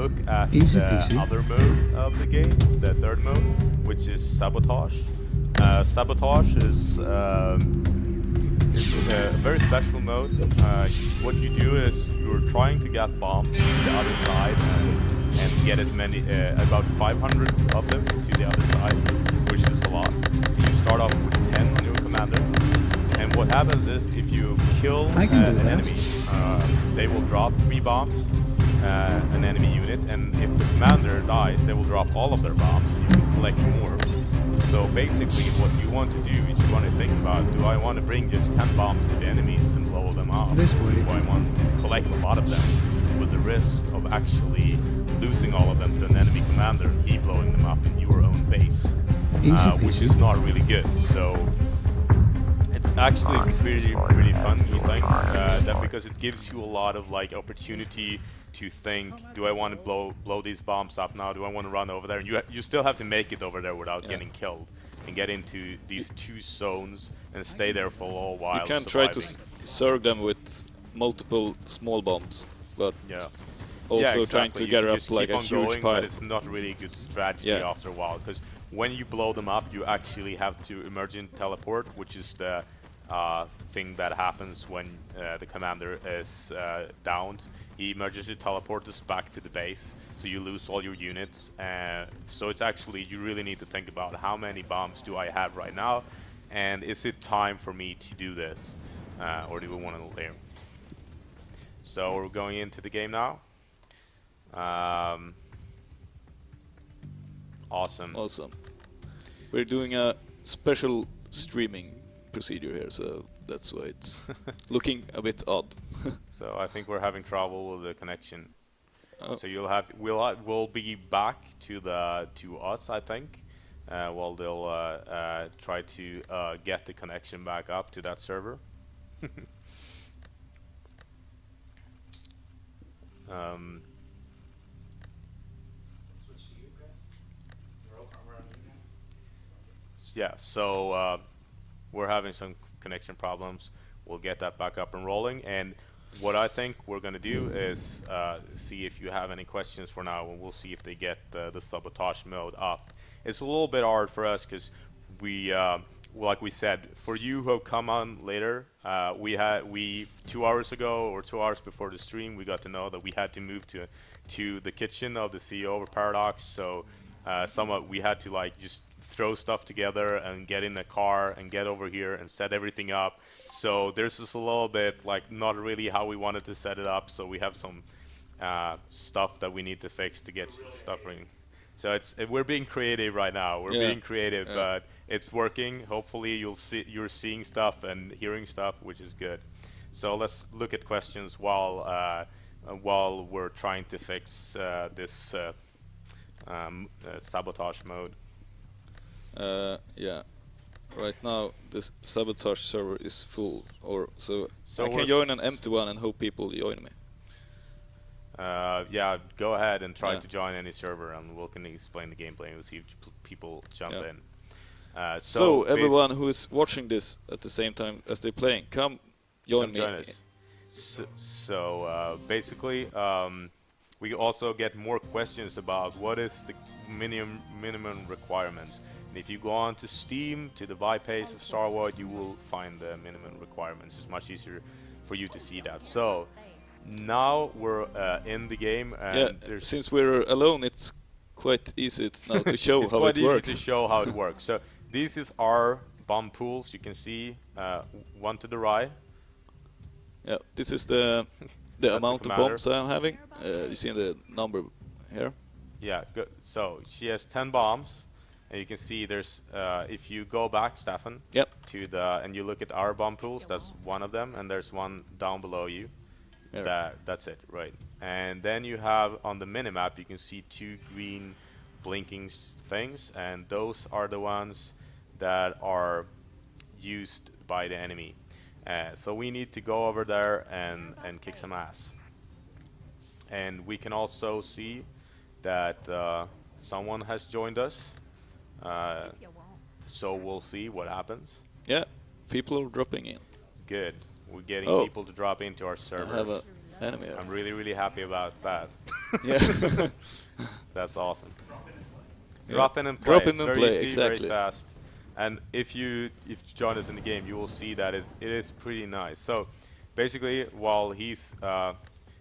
look at Easy the peasy. other mode of the game, the third mode, which is Sabotage. Sabotage is a very special mode. What you do is you're trying to get bombs to the other side and get as many, about 500 of them to the other side, which is a lot. You start off with 10 on your commander, and what happens is if you kill an enemy, they will drop 3 bombs, an enemy unit, and if the commander dies, they will drop all of their bombs, and you can collect more. So basically what you want to do is you want to think about, do I want to bring just 10 bombs to the enemies and blow them up? This way. Do I want to collect a lot of them with the risk of actually losing all of them to an enemy commander and he blowing them up in your own base? Which is not really good. So it's actually pretty fun, you think, that because it gives you a lot of like opportunity to think, do I want to blow these bombs up now? Do I want to run over there? And you still have to make it over there without getting killed and get into these 2 zones and stay there for a little while. You can try to surge them with multiple small bombs, but also trying to get up like a huge pile. But it's not really a good strategy after a while, because when you blow them up, you actually have to emergent teleport, which is the thing that happens when the commander is downed. He emergency teleports us back to the base, so you lose all your units. So it's actually, you really need to think about how many bombs do I have right now, and is it time for me to do this, or do we want to layer? So we're going into the game now. Awesome. We're doing a special streaming procedure here, so that's why it's looking a bit odd. So I think we're having trouble with the connection. So we'll be back to us, I think, while they'll try to get the connection back up to that server. Yeah, so we're having some connection problems. We'll get that back up and rolling, and what I think we're going to do is see if you have any questions for now, and we'll see if they get the sabotage mode up. It's a little bit hard for us because we, like we said, for you who have come on later, we 2 hours ago or 2 hours before the stream, we got to know that we had to move to the kitchen of the CEO of Paradox. So we had to like just throw stuff together and get in the car and get over here and set everything up. So there's just a little bit like not really how we wanted to set it up. So we have some stuff that we need to fix to get stuff running. So we're being creative right now. We're being creative, but it's working. Hopefully you're seeing stuff and hearing stuff, which is good. So let's look at questions while we're trying to fix this sabotage mode. Right now this sabotage server is full, so I can join an empty one and hope people join me. Yeah, go ahead and try to join any server, and we'll can explain the gameplay and we'll see if people jump in. So everyone who is watching this at the same time as they're playing, come join me. Us. So basically, we also get more questions about what is the minimum requirements. And if you go on to Steam, to the buy page of Starvoid, you will find the minimum requirements. It's much easier for you to see that. So now we're in the game, and since we're alone, it's quite easy now to show how it works. It's quite easy to show how it works. So this is our bomb pools. You can see one to the right. Yeah, this is the amount of bombs I'm having. You see the number here. Yeah, good. So she has 10 bombs, and you can see there's if you go back, Stefan, to and you look at our bomb pools, that's one of them, and there's one down below you. That's it, right? And then you have on the minimap, you can see 2 green blinking things, and those are the ones that are used by the enemy. So we need to go over there and kick some ass. And we can also see that someone has joined us. So we'll see what happens. Yeah, people are dropping in. Good. We're getting people to drop into our server. I have a enemy here. I'm really, really happy about that. Yeah. That's awesome. Yeah. Drop in and play. Drop It's in and very play, easy, very exactly. fast. And if you join us in the game, you will see that it is pretty nice. So basically, while he's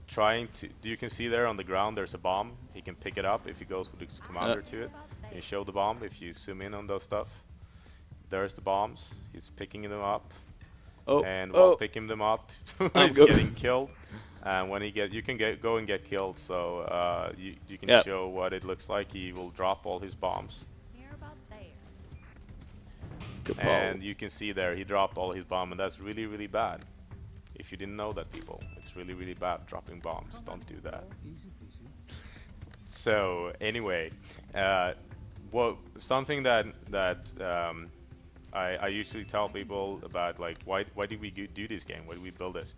trying to, you can see there on the ground, there's a bomb. He can pick it up if he goes with his Yeah. commander to it. You show the bomb if you zoom in on those stuff. There's the bombs. He's picking them up, Oh, and while oh, picking them up, I'm he's go. getting killed. And when he you can go and get killed. So you can Yeah. show what it looks like. He will drop all his bombs, Kapow. and you can see there he dropped all his bomb, and that's really, really bad. If you didn't know that, people, it's really, really bad dropping bombs. Don't do that. So anyway, well, something that I usually tell people about, like, why did we do this game? Why did we build this?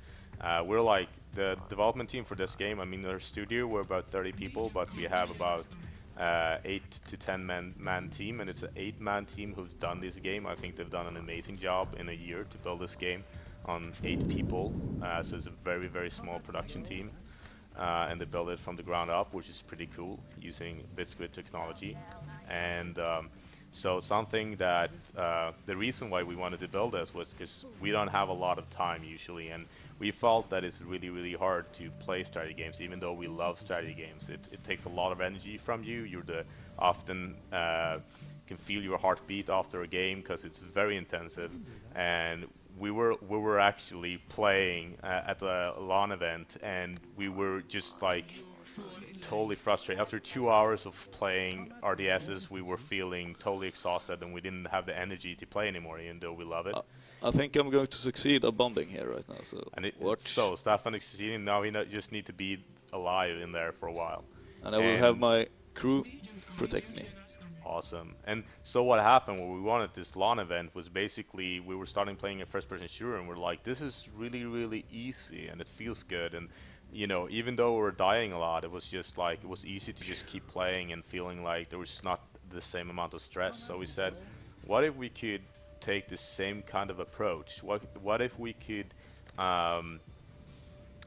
We're like the development team for this game. I mean, our studio, we're about 30 people, but we have about 8 to 10 man team, and it's an 8-man team who's done this game. I think they've done an amazing job in a year to build this game on 8 people. So it's a very, very small production team. And they build it from the ground up, which is pretty cool, using BitSquid technology. And so something that the reason why we wanted to build this was because we don't have a lot of time usually, and we felt that it's really, really hard to play strategy games, even though we love strategy games. It takes a lot of energy from you. You're often can feel your heartbeat after a game because it's very intensive. And we were actually playing at a LAN event, and we were just like totally frustrated. After 2 hours of playing RDSs, we were feeling totally exhausted, and we didn't have the energy to play anymore, even though we love it. I think I'm going to succeed at bombing here right now, so And watch. so Staffan is succeeding. Now we just need to be alive in there for a while. And I will have And my crew protect me. awesome. And so what happened when we wanted this LAN event was basically we were starting playing a first-person shooter, and we're like, this is really, really easy, and it feels good. And even though we were dying a lot, it was just like it was easy to just keep playing and feeling like there was just not the same amount of stress. So we said, what if we could take the same kind of approach? What if we could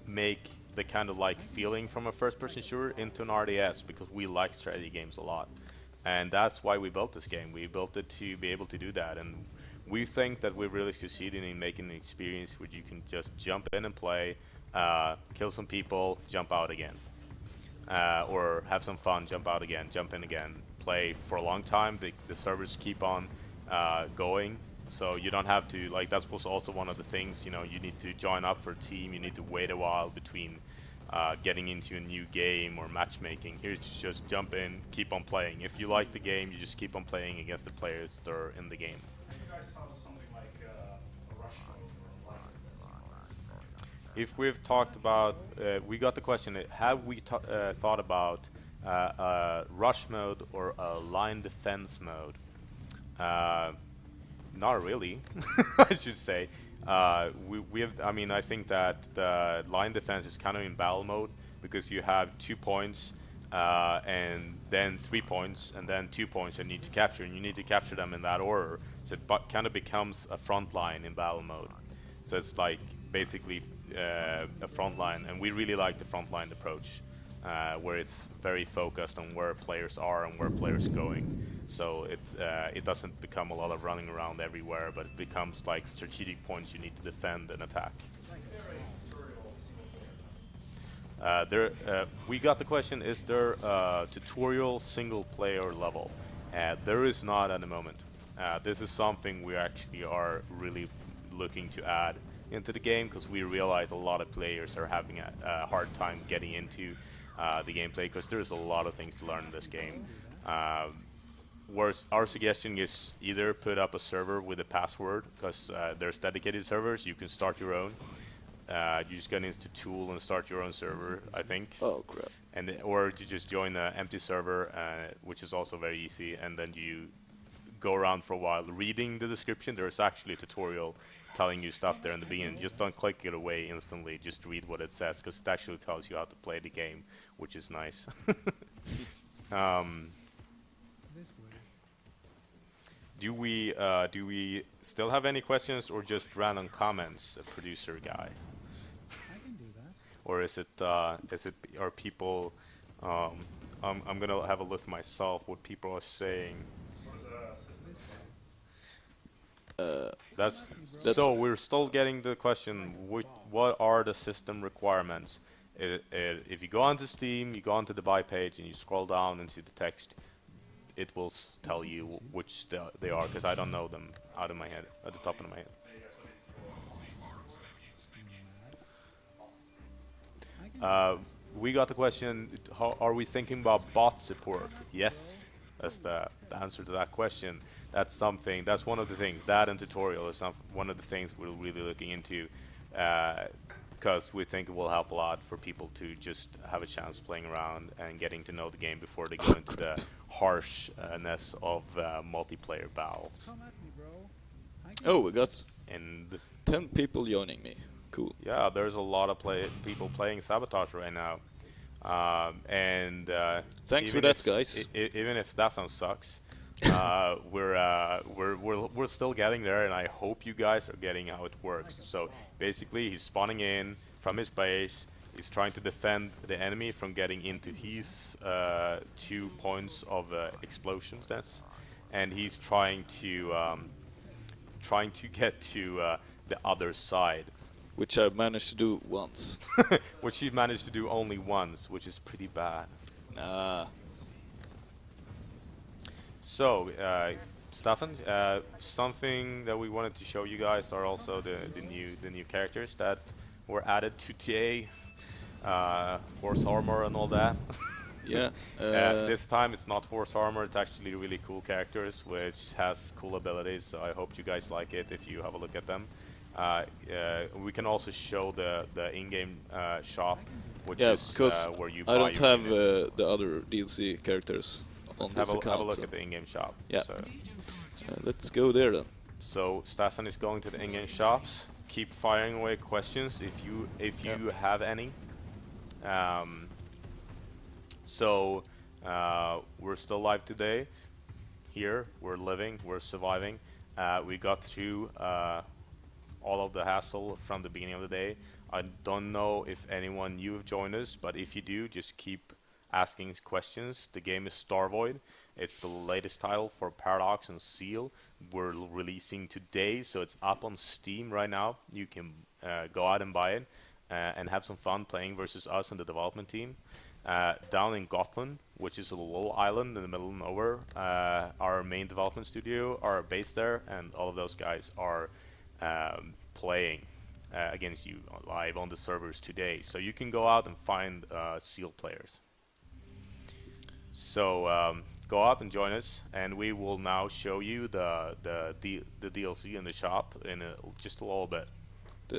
make the kind of like feeling from a first-person shooter into an RDS, because we like strategy games a lot. And that's why we built this game. We built it to be able to do that, and we think that we're really succeeding in making an experience where you can just jump in and play, kill some people, jump out again, or have some fun, jump out again, jump in again, play for a long time. The servers keep on going, so you don't have to, like, that was also one of the things, you need to join up for a team, you need to wait a while between getting into a new game or matchmaking. Here, just jump in, keep on playing. If you like the game, you just keep on playing against the players that are in the game. Have you guys thought of something like a rush mode or a line defense mode? If we've talked about, we got the question, have we thought about a rush mode or a line defense mode? Not really, I should say. We have, I mean, I think that the line defense is kind of in battle mode, because you have 2 points, and then 3 points, and then 2 points you need to capture, and you need to capture them in that order. So it kind of becomes a front line in battle mode. So it's like basically a front line, and we really like the front line approach, where it's very focused on where players are and where players going. So it doesn't become a lot of running around everywhere, but it becomes like strategic points you need to defend and attack. We got the question, is there a tutorial single player level? There is not at the moment. This is something we actually are really looking to add into the game, because we realize a lot of players are having a hard time getting into the gameplay, because there's a lot of things to learn in this game. Whereas our suggestion is either put up a server with a password, because there's dedicated servers. You can start your own. You just get into tool and start your own server, I think. Oh crap. Or you just join an empty server, which is also very easy, and then you go around for a while reading the description. There's actually a tutorial telling you stuff there in the beginning. Just don't click it away instantly. Just read what it says, because it actually tells you how to play the game, which is nice. Do we still have any questions, or just random comments, producer guy? or is it are people? Um, I'm gonna have a look myself what people are saying. What are the system components? Uh, That's that's so we're still getting the question. What are the system requirements? If you go onto Steam, you go onto the buy page, and you scroll down into the text, it will tell you which they are because I don't know them out of my head, at the top of my head. And you guys are looking for bots. Uh, we got the question: how are we thinking about bot support? Yes, that's the answer to that question. That's something. That's one of the things. That and tutorial is one of the things we're really looking into, because we think it will help a lot for people to just have a chance playing around and getting to know the game before they go into the harshness of multiplayer battles. oh, we got And 10 people joining me. Cool. yeah, there's a lot of people playing Sabotage right now. And Thanks for even that, if, guys. even if Stefan sucks, we're still getting there, and I hope you guys are getting how it works. So basically, he's spawning in from his base. He's trying to defend the enemy from getting into his 2 points of explosions. And he's trying to get to the other side, Which I managed to do once. which he managed to do only once, which is pretty bad. Nah. So, Stefan, something that we wanted to show you guys are also the new characters that were added today, horse armor and all that. Yeah. This time it's not horse armor; it's actually really cool characters, which has cool abilities. So I hope you guys like it if you have a look at them. We can also show the in-game shop, which yeah, is because where you I buy don't your have units. the other DLC characters on this account. Have a look so at the in-game shop. Yeah. So, let's go there then. so Stefan is going to the in-game shops. Keep firing away questions if you have any. Um, so we're still live today. Here we're living, we're surviving. We got through all of the hassle from the beginning of the day. I don't know if anyone new have joined us, but if you do, just keep asking questions. The game is Starvoid. It's the latest title for Paradox and Seal. We're releasing today, so it's up on Steam right now. You can go out and buy it and have some fun playing versus us and the development team. Down in Gotland, which is a little island in the middle of nowhere, our main development studio are based there, and all of those guys are playing against you live on the servers today. So you can go out and find Seal players. So go out and join us, and we will now show you the DLC in the shop in just a little bit.